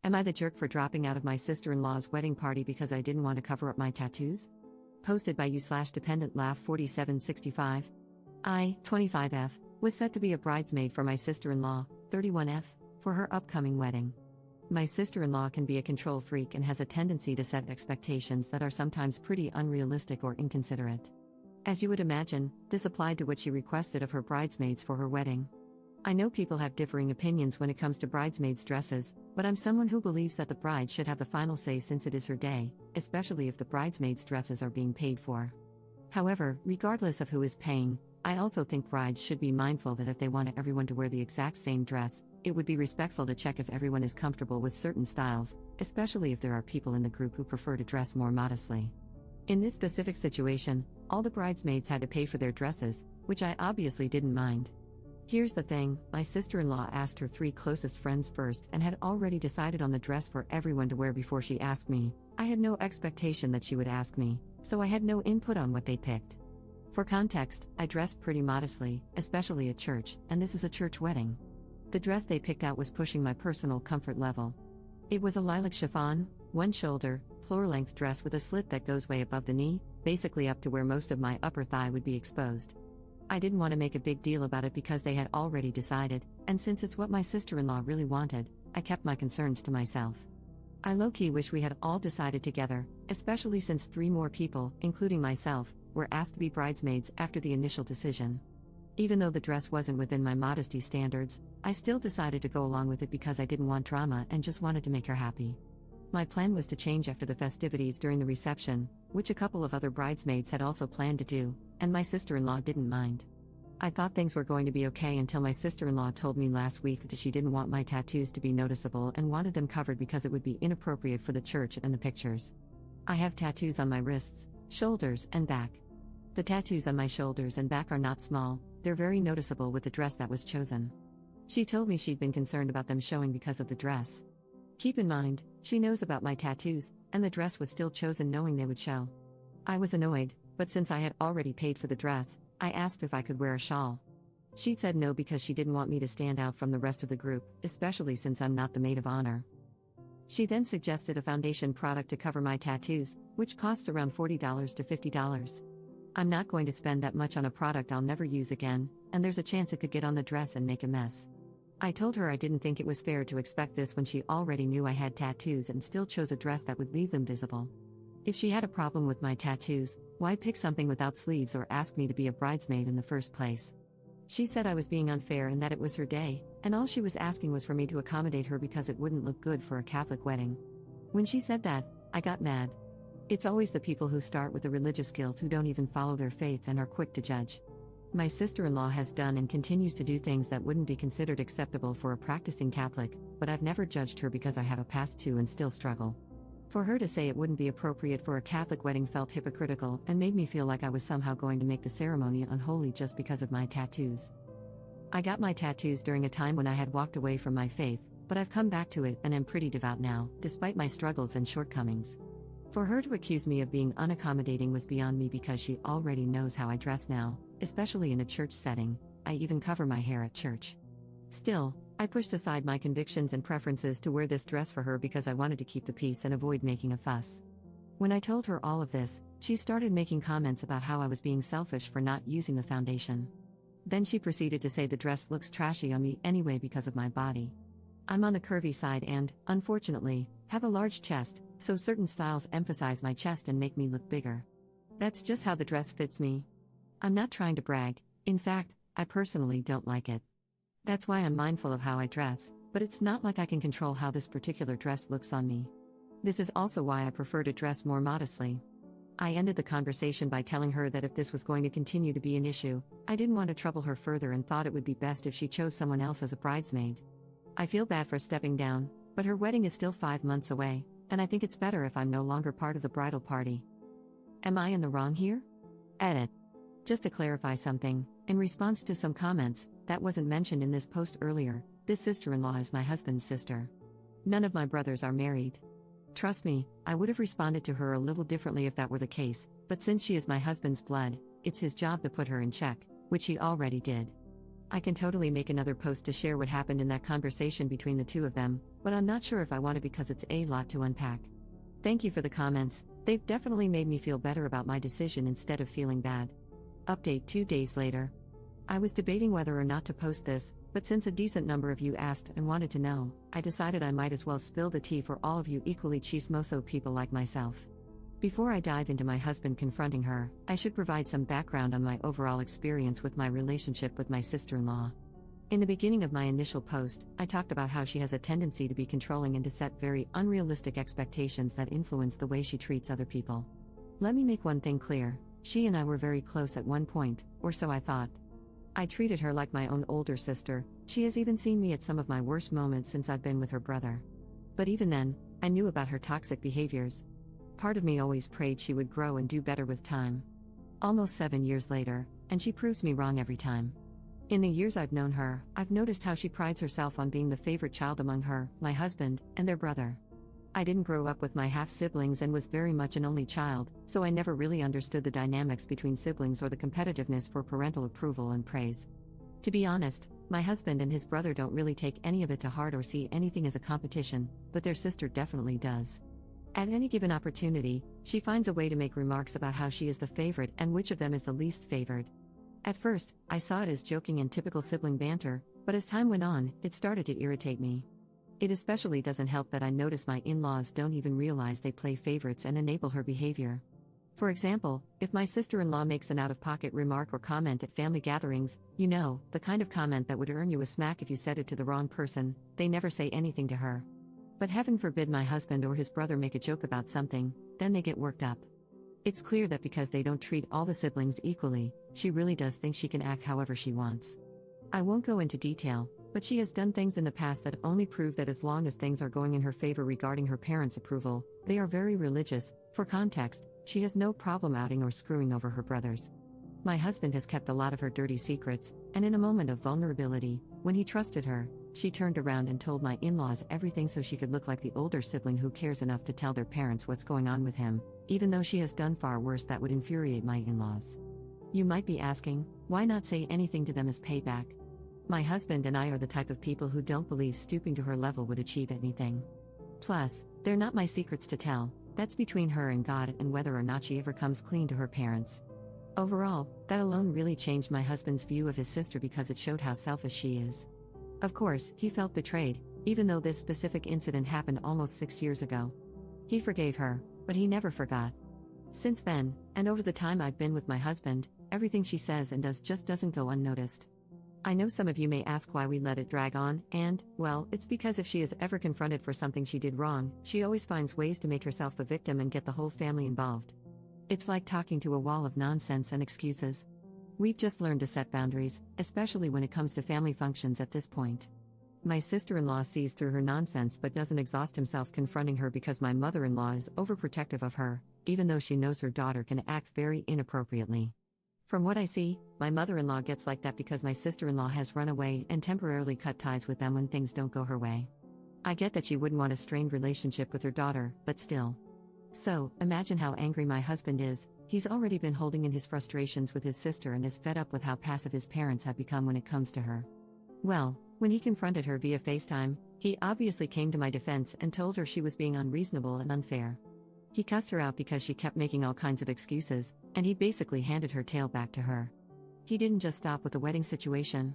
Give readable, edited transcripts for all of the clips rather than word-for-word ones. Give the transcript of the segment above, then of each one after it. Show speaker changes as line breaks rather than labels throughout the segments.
Am I the jerk for dropping out of my sister-in-law's wedding party because I didn't want to cover up my tattoos? Posted by you/dependent laugh 4765. I, 25F, was set to be a bridesmaid for my sister-in-law, 31F, for her upcoming wedding. My sister-in-law can be a control freak and has a tendency to set expectations that are sometimes pretty unrealistic or inconsiderate. As you would imagine, this applied to what she requested of her bridesmaids for her wedding. I know people have differing opinions when it comes to bridesmaids' dresses, but I'm someone who believes that the bride should have the final say since it is her day, especially if the bridesmaids' dresses are being paid for. However, regardless of who is paying, I also think brides should be mindful that if they want everyone to wear the exact same dress, it would be respectful to check if everyone is comfortable with certain styles, especially if there are people in the group who prefer to dress more modestly. In this specific situation, all the bridesmaids had to pay for their dresses, which I obviously didn't mind. Here's the thing, my sister-in-law asked her 3 closest friends first and had already decided on the dress for everyone to wear before she asked me. I had no expectation that she would ask me, so I had no input on what they picked. For context, I dressed pretty modestly, especially at church, and this is a church wedding. The dress they picked out was pushing my personal comfort level. It was a lilac chiffon, one-shoulder, floor-length dress with a slit that goes way above the knee, basically up to where most of my upper thigh would be exposed. I didn't want to make a big deal about it because they had already decided, and since it's what my sister-in-law really wanted, I kept my concerns to myself. I low-key wish we had all decided together, especially since 3 more people, including myself, were asked to be bridesmaids after the initial decision. Even though the dress wasn't within my modesty standards, I still decided to go along with it because I didn't want drama and just wanted to make her happy. My plan was to change after the festivities during the reception, which a couple of other bridesmaids had also planned to do, and my sister-in-law didn't mind. I thought things were going to be okay until my sister-in-law told me last week that she didn't want my tattoos to be noticeable and wanted them covered because it would be inappropriate for the church and the pictures. I have tattoos on my wrists, shoulders, and back. The tattoos on my shoulders and back are not small, they're very noticeable with the dress that was chosen. She told me she'd been concerned about them showing because of the dress. Keep in mind, she knows about my tattoos, and the dress was still chosen knowing they would show. I was annoyed, but since I had already paid for the dress, I asked if I could wear a shawl. She said no because she didn't want me to stand out from the rest of the group, especially since I'm not the maid of honor. She then suggested a foundation product to cover my tattoos, which costs around $40 to $50. I'm not going to spend that much on a product I'll never use again, and there's a chance it could get on the dress and make a mess. I told her I didn't think it was fair to expect this when she already knew I had tattoos and still chose a dress that would leave them visible. If she had a problem with my tattoos, why pick something without sleeves or ask me to be a bridesmaid in the first place? She said I was being unfair and that it was her day, and all she was asking was for me to accommodate her because it wouldn't look good for a Catholic wedding. When she said that, I got mad. It's always the people who start with the religious guilt who don't even follow their faith and are quick to judge. My sister-in-law has done and continues to do things that wouldn't be considered acceptable for a practicing Catholic, but I've never judged her because I have a past too and still struggle. For her to say it wouldn't be appropriate for a Catholic wedding felt hypocritical and made me feel like I was somehow going to make the ceremony unholy just because of my tattoos. I got my tattoos during a time when I had walked away from my faith, but I've come back to it and am pretty devout now, despite my struggles and shortcomings. For her to accuse me of being unaccommodating was beyond me because she already knows how I dress now, especially in a church setting. I even cover my hair at church. Still, I pushed aside my convictions and preferences to wear this dress for her because I wanted to keep the peace and avoid making a fuss. When I told her all of this, she started making comments about how I was being selfish for not using the foundation. Then she proceeded to say the dress looks trashy on me anyway because of my body. I'm on the curvy side and, unfortunately, have a large chest, so certain styles emphasize my chest and make me look bigger. That's just how the dress fits me. I'm not trying to brag, in fact, I personally don't like it. That's why I'm mindful of how I dress, but it's not like I can control how this particular dress looks on me. This is also why I prefer to dress more modestly. I ended the conversation by telling her that if this was going to continue to be an issue, I didn't want to trouble her further and thought it would be best if she chose someone else as a bridesmaid. I feel bad for stepping down, but her wedding is still 5 months away, and I think it's better if I'm no longer part of the bridal party. Am I in the wrong here? Edit. Just to clarify something, in response to some comments that wasn't mentioned in this post earlier, this sister-in-law is my husband's sister. None of my brothers are married. Trust me, I would have responded to her a little differently if that were the case, but since she is my husband's blood, it's his job to put her in check, which he already did. I can totally make another post to share what happened in that conversation between the two of them, but I'm not sure if I want to because it's a lot to unpack. Thank you for the comments, they've definitely made me feel better about my decision instead of feeling bad. Update 2 days later. I was debating whether or not to post this, but since a decent number of you asked and wanted to know, I decided I might as well spill the tea for all of you equally chismoso people like myself. Before I dive into my husband confronting her, I should provide some background on my overall experience with my relationship with my sister-in-law. In the beginning of my initial post, I talked about how she has a tendency to be controlling and to set very unrealistic expectations that influence the way she treats other people. Let me make one thing clear, she and I were very close at one point, or so I thought. I treated her like my own older sister, she has even seen me at some of my worst moments since I've been with her brother. But even then, I knew about her toxic behaviors. Part of me always prayed she would grow and do better with time. Almost 7 years later, and she proves me wrong every time. In the years I've known her, I've noticed how she prides herself on being the favorite child among her, my husband, and their brother. I didn't grow up with my half-siblings and was very much an only child, so I never really understood the dynamics between siblings or the competitiveness for parental approval and praise. To be honest, my husband and his brother don't really take any of it to heart or see anything as a competition, but their sister definitely does. At any given opportunity, she finds a way to make remarks about how she is the favorite and which of them is the least favored. At first, I saw it as joking and typical sibling banter, but as time went on, it started to irritate me. It especially doesn't help that I notice my in-laws don't even realize they play favorites and enable her behavior. For example, if my sister-in-law makes an out-of-pocket remark or comment at family gatherings, you know, the kind of comment that would earn you a smack if you said it to the wrong person, they never say anything to her. But heaven forbid my husband or his brother make a joke about something, then they get worked up. It's clear that because they don't treat all the siblings equally, she really does think she can act however she wants. I won't go into detail, but she has done things in the past that only prove that as long as things are going in her favor regarding her parents' approval, they are very religious. For context, she has no problem outing or screwing over her brothers. My husband has kept a lot of her dirty secrets, and in a moment of vulnerability, when he trusted her, she turned around and told my in-laws everything so she could look like the older sibling who cares enough to tell their parents what's going on with him, even though she has done far worse that would infuriate my in-laws. You might be asking, why not say anything to them as payback? My husband and I are the type of people who don't believe stooping to her level would achieve anything. Plus, they're not my secrets to tell, that's between her and God and whether or not she ever comes clean to her parents. Overall, that alone really changed my husband's view of his sister because it showed how selfish she is. Of course, he felt betrayed, even though this specific incident happened almost 6 years ago. He forgave her, but he never forgot. Since then, and over the time I've been with my husband, everything she says and does just doesn't go unnoticed. I know some of you may ask why we let it drag on, and, well, it's because if she is ever confronted for something she did wrong, she always finds ways to make herself the victim and get the whole family involved. It's like talking to a wall of nonsense and excuses. We've just learned to set boundaries, especially when it comes to family functions at this point. My sister-in-law sees through her nonsense but doesn't exhaust himself confronting her because my mother-in-law is overprotective of her, even though she knows her daughter can act very inappropriately. From what I see, my mother-in-law gets like that because my sister-in-law has run away and temporarily cut ties with them when things don't go her way. I get that she wouldn't want a strained relationship with her daughter, but still. So, imagine how angry my husband is. He's already been holding in his frustrations with his sister and is fed up with how passive his parents have become when it comes to her. Well, when he confronted her via FaceTime, he obviously came to my defense and told her she was being unreasonable and unfair. He cussed her out because she kept making all kinds of excuses, and he basically handed her tail back to her. He didn't just stop with the wedding situation.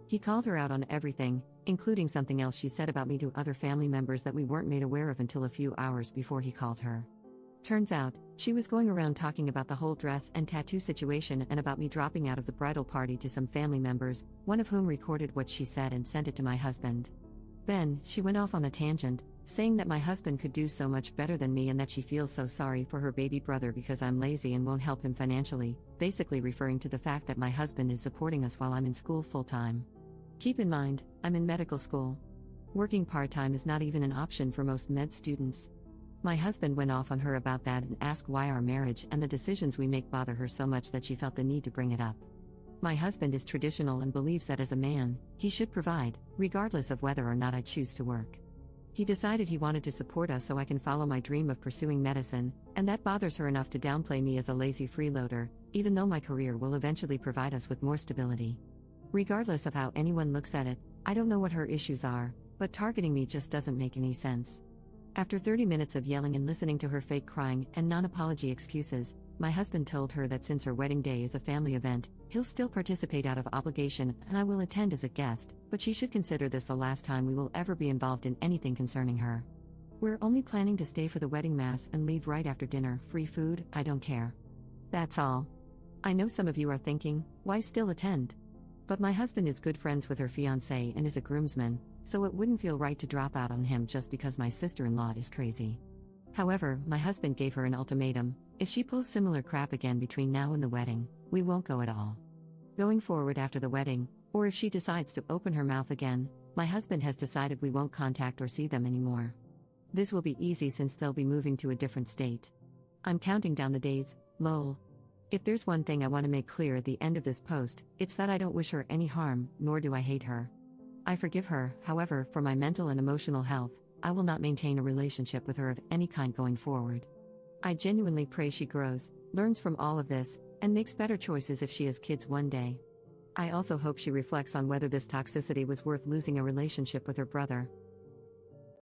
He called her out on everything, including something else she said about me to other family members that we weren't made aware of until a few hours before he called her. Turns out, she was going around talking about the whole dress and tattoo situation and about me dropping out of the bridal party to some family members, one of whom recorded what she said and sent it to my husband. Then, she went off on a tangent, saying that my husband could do so much better than me and that she feels so sorry for her baby brother because I'm lazy and won't help him financially, basically referring to the fact that my husband is supporting us while I'm in school full-time. Keep in mind, I'm in medical school. Working part-time is not even an option for most med students. My husband went off on her about that and asked why our marriage and the decisions we make bother her so much that she felt the need to bring it up. My husband is traditional and believes that as a man, he should provide, regardless of whether or not I choose to work. He decided he wanted to support us so I can follow my dream of pursuing medicine, and that bothers her enough to downplay me as a lazy freeloader, even though my career will eventually provide us with more stability. Regardless of how anyone looks at it, I don't know what her issues are, but targeting me just doesn't make any sense. After 30 minutes of yelling and listening to her fake crying and non-apology excuses, my husband told her that since her wedding day is a family event, he'll still participate out of obligation and I will attend as a guest, but she should consider this the last time we will ever be involved in anything concerning her. We're only planning to stay for the wedding mass and leave right after dinner, free food, I don't care. That's all. I know some of you are thinking, why still attend? But my husband is good friends with her fiancé and is a groomsman, so it wouldn't feel right to drop out on him just because my sister-in-law is crazy. However, my husband gave her an ultimatum: if she pulls similar crap again between now and the wedding, we won't go at all. Going forward after the wedding, or if she decides to open her mouth again, my husband has decided we won't contact or see them anymore. This will be easy since they'll be moving to a different state. I'm counting down the days, lol. If there's one thing I want to make clear at the end of this post, it's that I don't wish her any harm, nor do I hate her. I forgive her, however, for my mental and emotional health, I will not maintain a relationship with her of any kind going forward. I genuinely pray she grows, learns from all of this, and makes better choices if she has kids one day. I also hope she reflects on whether this toxicity was worth losing a relationship with her brother.